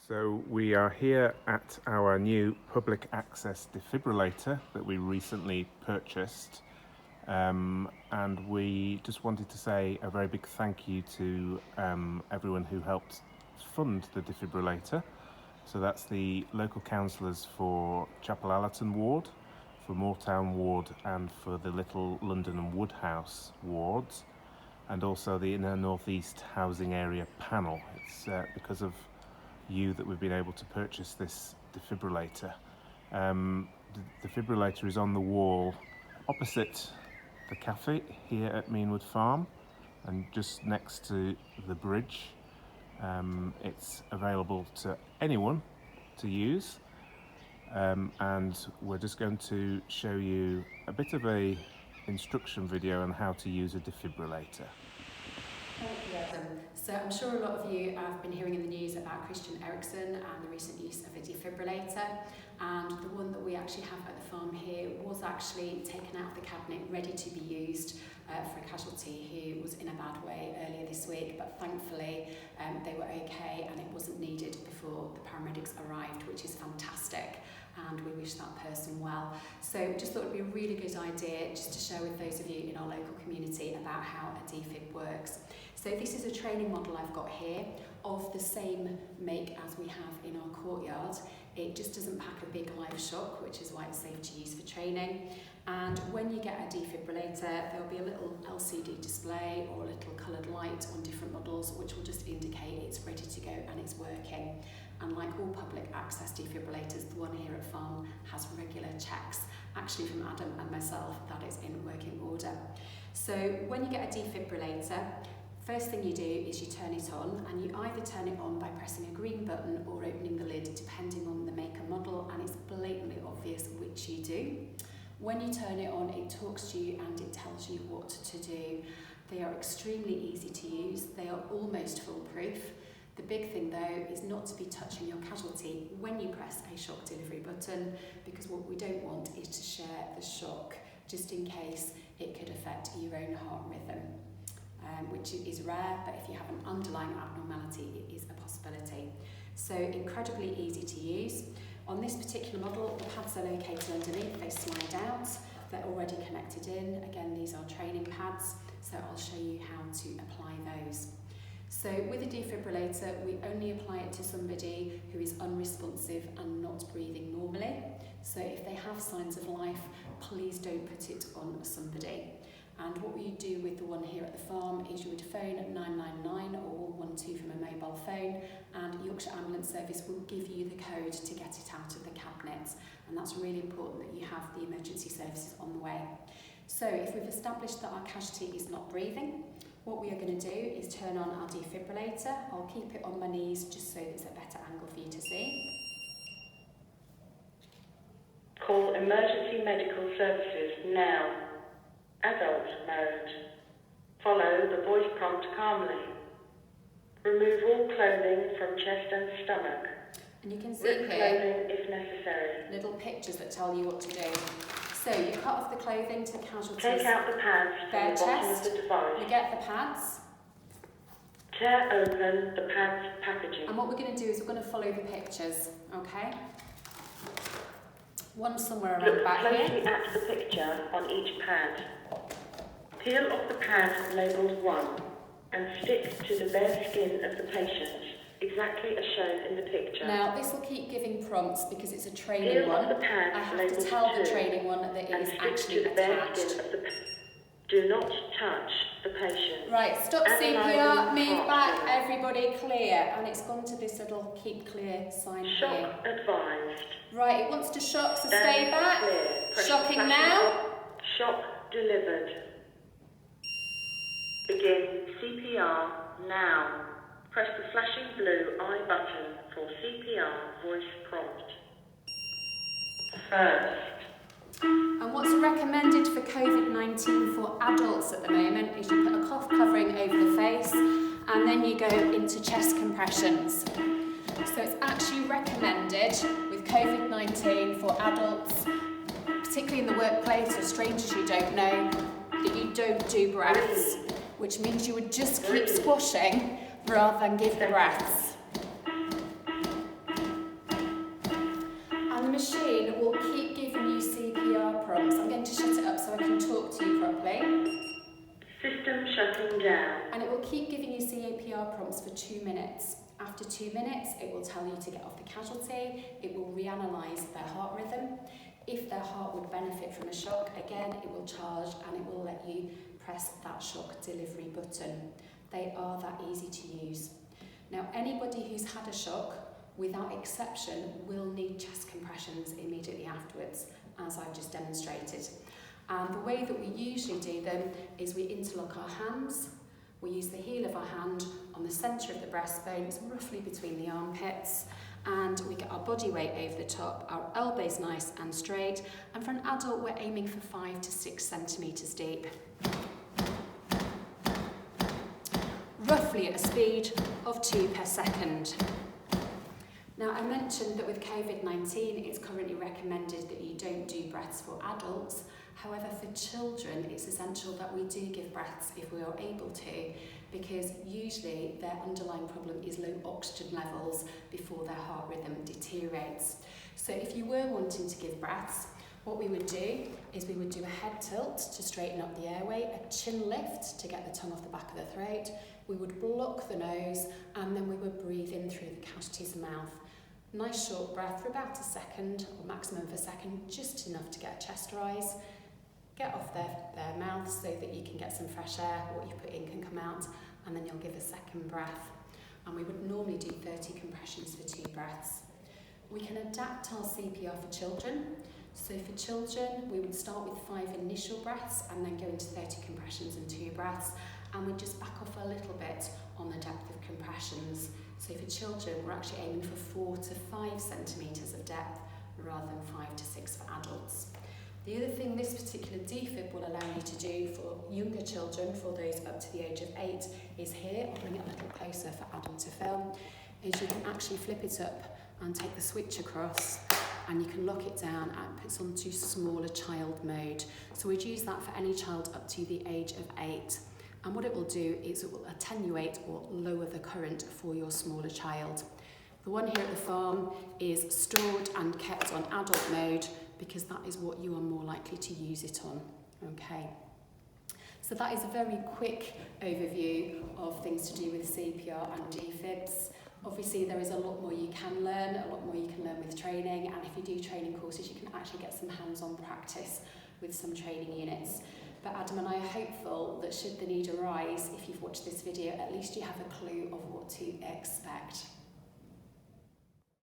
So we are here at our new public access defibrillator that we recently purchased, and we just wanted to say a very big thank you to everyone who helped fund the defibrillator. So that's the local councillors for Chapel Allerton ward, for Moortown ward, and for the Little London and Woodhouse wards, and also the Inner North East Housing Area panel. It's because of you that we've been able to purchase this defibrillator. The defibrillator is on the wall opposite the cafe here at Meanwood Farm and just next to the bridge. It's available to anyone to use, and we're just going to show you a bit of a instruction video on how to use a defibrillator. So I'm sure a lot of you have been hearing in the news about Christian Eriksen and the recent use of a defibrillator, and the one that we actually have at the farm here was actually taken out of the cabinet ready to be used for a casualty who was in a bad way earlier this week, but thankfully they were okay and it wasn't needed before the paramedics arrived, which is fantastic, and we wish that person well. So just thought it would be a really good idea just to share with those of you in our local community about how a defib works. So this is a training model I've got here of the same make as we have in our courtyard. It just doesn't pack a big live shock, which is why it's safe to use for training. And when you get a defibrillator, there'll be a little LCD display or a little coloured light on different models, which will just indicate it's ready to go and it's working. And like all public access defibrillators, the one here at Farm has regular checks, actually from Adam and myself, that it's in working order. So when you get a defibrillator, first thing you do is you turn it on, and you either turn it on by pressing a green button or opening the lid, depending on the make and model, and it's blatantly obvious which you do. When you turn it on, it talks to you and it tells you what to do. They are extremely easy to use. They are almost foolproof. The big thing though is not to be touching your casualty when you press a shock delivery button, because what we don't want is to share the shock, just in case it could affect your own heart rhythm. Which is rare, but if you have an underlying abnormality, it is a possibility. So incredibly easy to use. On this particular model, the pads are located underneath, they slide out, they're already connected in. Again, these are training pads, so I'll show you how to apply those. So with a defibrillator, we only apply it to somebody who is unresponsive and not breathing normally. So if they have signs of life, please don't put it on somebody. And what you do with the one here at the farm is you would phone 999 or 112 from a mobile phone, and Yorkshire Ambulance Service will give you the code to get it out of the cabinet. And that's really important that you have the emergency services on the way. So if we've established that our casualty is not breathing, what we are going to do is turn on our defibrillator. I'll keep it on my knees just so it's a better angle for you to see. Call emergency medical services now. Adult mode. Follow the voice prompt calmly. Remove all clothing from chest and stomach. And you can see Rip here clothing if necessary. little pictures that tell you what to do. So you cut off the clothing to casualties. Take out the pads from their the bottom chest. of the device. We get the pads. Tear open the pads packaging. And what we're going to do is we're going to follow the pictures, okay? One somewhere around Look back closely here. at the picture on each pad. Peel off the pad labelled 1 and stick to the bare skin of the patient, exactly as shown in the picture. Now this will keep giving prompts because it's a training Peel one. off the pad I have labelled to tell 2 the training one that it and is stick actually to the bare attached. skin of the Do not touch the patient. Right, stop Analysing CPR, move heart back, rate. everybody clear. And it's gone to this little keep clear sign Shock here. advised. Right, it wants to shock, so Stand stay back. clear. Press Shocking the now. button. Shock delivered. Begin CPR now. Press the flashing blue I button for CPR voice prompt. First. And what's recommended for COVID-19 for adults at the moment is you put a cough covering over the face and then you go into chest compressions. So it's actually recommended with COVID-19 for adults, particularly in the workplace or strangers you don't know, that you don't do breaths, which means you would just keep squashing rather than give the breaths. machine will keep giving you CPR prompts. I'm going to shut it up so I can talk to you properly. System shutting down. And it will keep giving you CPR prompts for 2 minutes. After 2 minutes, it will tell you to get off the casualty. It will reanalyse their heart rhythm. If their heart would benefit from a shock, again, it will charge and it will let you press that shock delivery button. They are that easy to use. Now, anybody who's had a shock, without exception, will need chest compressions immediately afterwards, as I've just demonstrated. And the way that we usually do them is we interlock our hands. We use the heel of our hand on the centre of the breastbone, it's roughly between the armpits, and we get our body weight over the top, our elbows nice and straight, and for an adult we're aiming for 5 to 6 centimetres deep. Roughly at a speed of 2 per second. Now, I mentioned that with COVID-19 it's currently recommended that you don't do breaths for adults. However, for children, it's essential that we do give breaths if we are able to, because usually their underlying problem is low oxygen levels before their heart rhythm deteriorates. So if you were wanting to give breaths, what we would do is we would do a head tilt to straighten up the airway, a chin lift to get the tongue off the back of the throat, we would block the nose, and then we would breathe in through the cavity's mouth. Nice short breath for about a second, or maximum of a second, just enough to get a chest rise. Get off their mouth so that you can get some fresh air, what you put in can come out, and then you'll give a second breath. And we would normally do 30 compressions for 2 breaths. We can adapt our CPR for children. So for children, we would start with 5 initial breaths and then go into 30 compressions and 2 breaths. And we just back off a little bit on the depth of compressions. So for children, we're actually aiming for 4 to 5 centimetres of depth rather than 5 to 6 for adults. The other thing this particular defib will allow you to do for younger children, for those up to the age of 8, is here, I'll bring it a little closer for Adam to film, is you can actually flip it up and take the switch across, and you can lock it down and it puts onto smaller child mode. So we'd use that for any child up to the age of 8. And what it will do is it will attenuate or lower the current for your smaller child. The one here at the farm is stored and kept on adult mode because that is what you are more likely to use it on. Okay. So that is a very quick overview of things to do with CPR and defibs. Obviously there is a lot more you can learn, a lot more you can learn with training, and if you do training courses you can actually get some hands-on practice with some training units. But Adam and I are hopeful that should the need arise, if you've watched this video, at least you have a clue of what to expect.